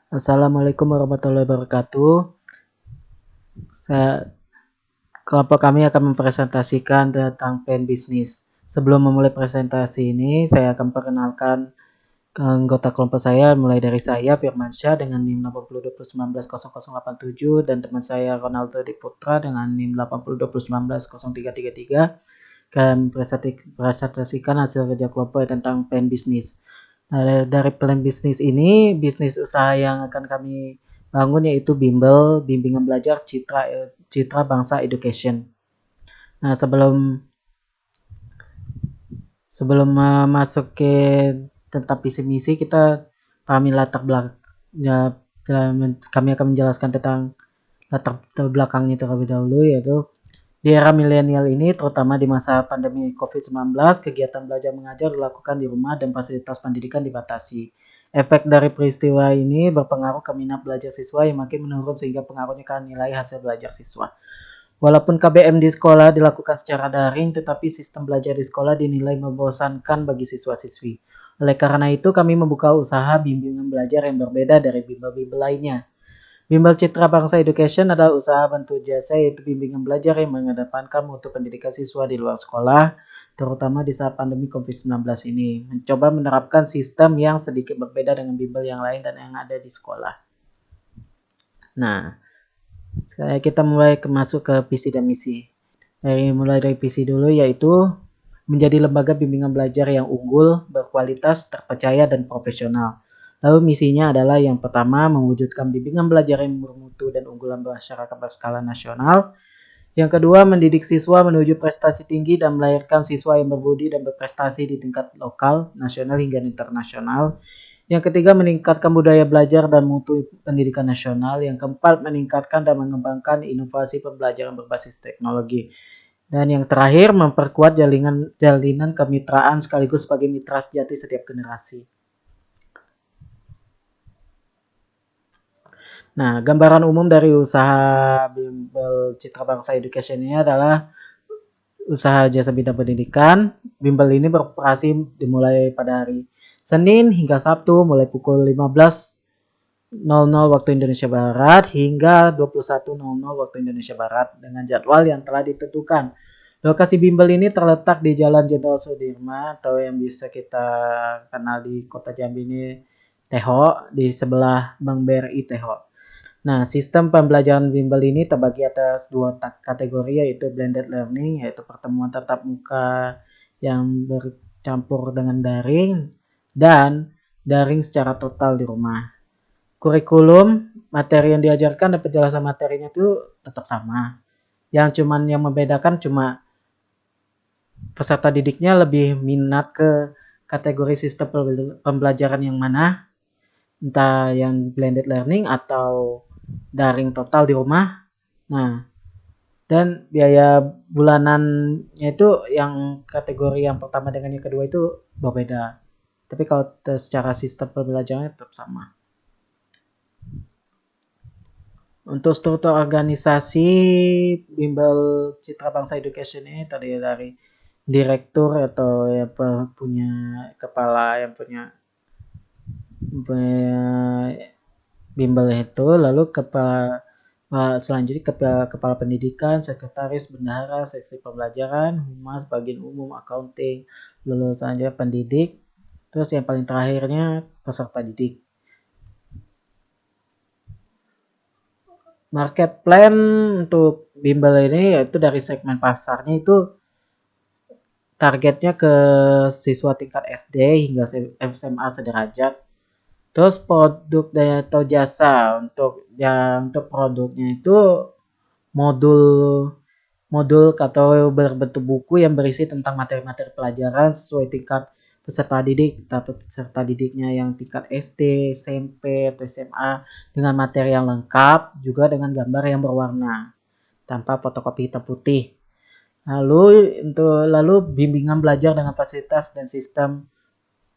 Assalamualaikum warahmatullahi wabarakatuh. Saya, Kelompok kami akan mempresentasikan tentang plan bisnis. Sebelum memulai presentasi ini, saya akan perkenalkan ke anggota kelompok saya, mulai dari saya, Firmansyah, dengan NIM 8020190087, dan teman saya, Ronaldo Diputra, dengan NIM 8020190333, akan presentasikan hasil kerja kelompok tentang plan bisnis. Nah, dari plan bisnis ini, bisnis usaha yang akan kami bangun yaitu Bimbel, Bimbingan Belajar Citra Bangsa Education. Nah, sebelum sebelum masuk ke tentang visi misi, kita pahami latar belakang. Ya, kami akan menjelaskan tentang latar belakangnya terlebih dahulu, yaitu di era milenial ini, terutama di masa pandemi COVID-19, kegiatan belajar mengajar dilakukan di rumah dan fasilitas pendidikan dibatasi. Efek dari peristiwa ini berpengaruh ke minat belajar siswa yang makin menurun sehingga pengaruhnya ke nilai hasil belajar siswa. Walaupun KBM di sekolah dilakukan secara daring, tetapi sistem belajar di sekolah dinilai membosankan bagi siswa-siswi. Oleh karena itu, kami membuka usaha bimbingan belajar yang berbeda dari bimbel-bimbel lainnya. Bimbel Citra Bangsa Education adalah usaha bantu jasa yaitu bimbingan belajar yang mengedepankan mutu pendidikan siswa di luar sekolah, terutama di saat pandemi COVID-19 ini. Mencoba menerapkan sistem yang sedikit berbeda dengan bimbel yang lain dan yang ada di sekolah. Nah, sekarang kita mulai masuk ke visi dan misi. Mulai dari visi dulu, yaitu menjadi lembaga bimbingan belajar yang unggul, berkualitas, terpercaya, dan profesional. Lalu misinya adalah yang pertama, mewujudkan bimbingan belajar yang bermutu dan unggulan masyarakat berskala nasional. Yang kedua, mendidik siswa menuju prestasi tinggi dan melahirkan siswa yang berbudi dan berprestasi di tingkat lokal, nasional, hingga internasional. Yang ketiga, meningkatkan budaya belajar dan mutu pendidikan nasional. Yang keempat, meningkatkan dan mengembangkan inovasi pembelajaran berbasis teknologi. Dan yang terakhir, memperkuat jalinan kemitraan sekaligus sebagai mitra sejati setiap generasi. Nah, gambaran umum dari usaha Bimbel Citra Bangsa Education ini adalah usaha jasa bidang pendidikan. Bimbel ini beroperasi dimulai pada hari Senin hingga Sabtu mulai pukul 15.00 waktu Indonesia Barat hingga 21.00 waktu Indonesia Barat dengan jadwal yang telah ditentukan. Lokasi bimbel ini terletak di Jalan Jenderal Sudirman atau yang bisa kita kenal di Kota Jambi ini Teho, di sebelah Bank BRI Teho. Nah, sistem pembelajaran bimbel ini terbagi atas dua kategori, yaitu blended learning, yaitu pertemuan tatap muka yang bercampur dengan daring, dan daring secara total di rumah. Kurikulum, materi yang diajarkan dan penjelasan materinya itu tetap sama. Yang membedakan cuma peserta didiknya lebih minat ke kategori sistem pembelajaran yang mana, entah yang blended learning atau daring total di rumah. Nah, dan biaya bulanannya itu yang kategori yang pertama dengan yang kedua itu berbeda. Tapi kalau secara sistem pembelajarannya tetap sama. Untuk struktur organisasi Bimbel Citra Bangsa Education ini tadi dari direktur atau yang punya kepala yang punya bimbel itu, lalu kepala selanjutnya kepala pendidikan, sekretaris, bendahara, seksi pembelajaran, humas, bagian umum, accounting, lalu selanjutnya pendidik, terus yang paling terakhirnya peserta didik. Market plan untuk bimbel ini yaitu dari segmen pasarnya itu targetnya ke siswa tingkat SD hingga SMA sederajat. Terus produk atau jasa untuk produknya itu modul atau berbentuk buku yang berisi tentang materi-materi pelajaran sesuai tingkat peserta didik, peserta didiknya yang tingkat SD, SMP, atau SMA dengan materi yang lengkap, juga dengan gambar yang berwarna tanpa fotokopi hitam putih. Lalu bimbingan belajar dengan fasilitas dan sistem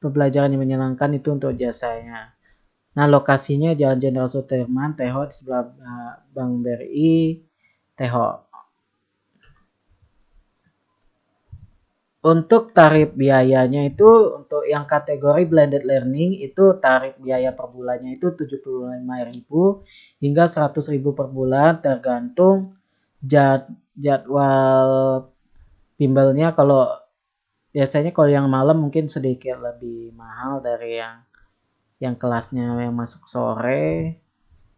pembelajaran yang menyenangkan itu untuk jasanya. Nah, lokasinya Jalan Jenderal Sudirman, Teho, di sebelah Bank BRI, Teho. Untuk tarif biayanya itu untuk yang kategori blended learning itu tarif biaya per bulannya itu 75.000 hingga 100.000 per bulan tergantung jadwal bimbelnya. Kalau biasanya kalau yang malam mungkin sedikit lebih mahal dari yang kelasnya yang masuk sore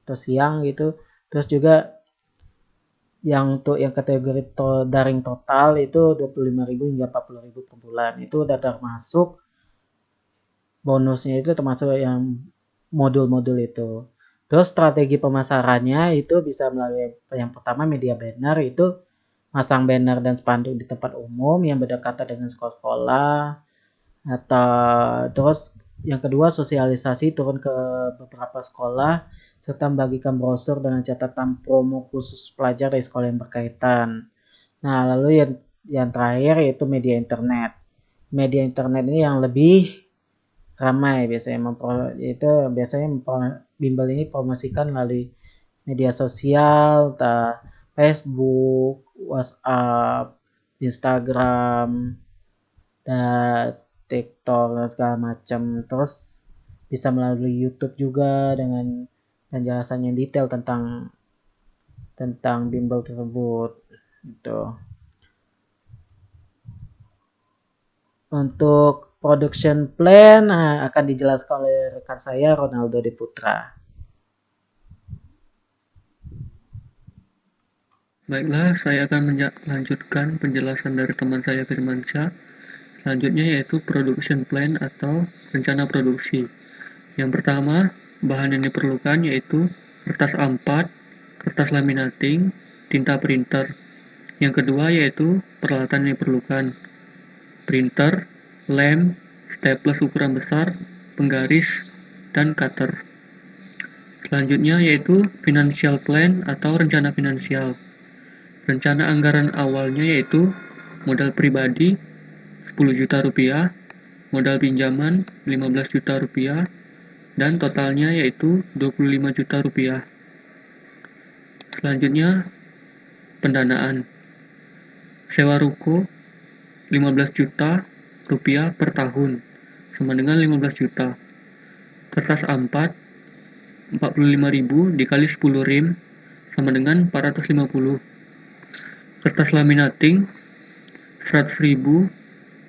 atau siang gitu. Terus juga yang untuk yang kategori daring total itu 25.000 hingga 40.000 per bulan. Itu udah termasuk bonusnya, itu termasuk yang modul-modul itu. Terus strategi pemasarannya itu bisa melalui yang pertama media banner, itu masang banner dan spanduk di tempat umum yang berdekatan dengan sekolah-sekolah, atau terus yang kedua sosialisasi turun ke beberapa sekolah serta membagikan brosur dengan catatan promo khusus pelajar dari sekolah yang berkaitan. Nah, lalu yang terakhir yaitu media internet. Media internet ini yang lebih ramai biasanya itu biasanya bimbel ini promosikan melalui media sosial, Facebook, WhatsApp, Instagram, dan TikTok dan segala macam. Terus bisa melalui YouTube juga dengan penjelasan yang detail tentang bimbel tersebut. Gitu. Untuk production plan akan dijelaskan oleh rekan saya Ronaldo De Putra. Baiklah, saya akan melanjutkan penjelasan dari teman saya Firmansyah. Selanjutnya yaitu production plan atau rencana produksi. Yang pertama, bahan yang diperlukan yaitu kertas A4, kertas laminating, tinta printer. Yang kedua yaitu peralatan yang diperlukan, printer, lem, staples ukuran besar, penggaris, dan cutter. Selanjutnya yaitu financial plan atau rencana finansial. Rencana anggaran awalnya yaitu modal pribadi 10 juta rupiah, modal pinjaman 15 juta rupiah, dan totalnya yaitu 25 juta rupiah. Selanjutnya, pendanaan. Sewa ruko 15 juta rupiah per tahun, sama dengan 15 juta. Kertas A4 45.000 dikali 10 rim, sama dengan 450. Kertas laminating 100.000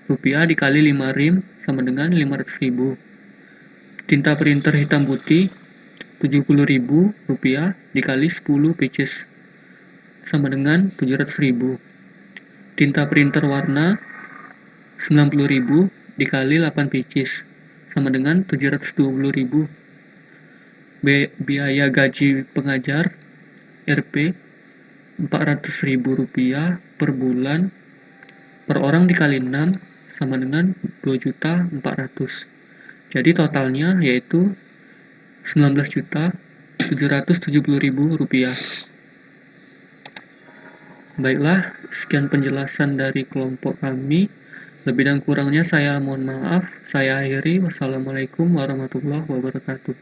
rupiah dikali 5 rim, sama dengan 500.000. Tinta printer hitam putih 70.000 rupiah dikali 10 pages, sama dengan 700.000. Tinta printer warna 90.000 dikali 8 pages, sama dengan 720.000. Biaya gaji pengajar RP 400.000 rupiah per bulan, per orang dikali 6, sama dengan 2.400.000. Jadi totalnya yaitu 19.770.000 rupiah. Baiklah, sekian penjelasan dari kelompok kami. Lebih dan kurangnya saya mohon maaf. Saya akhiri. Wassalamualaikum warahmatullahi wabarakatuh.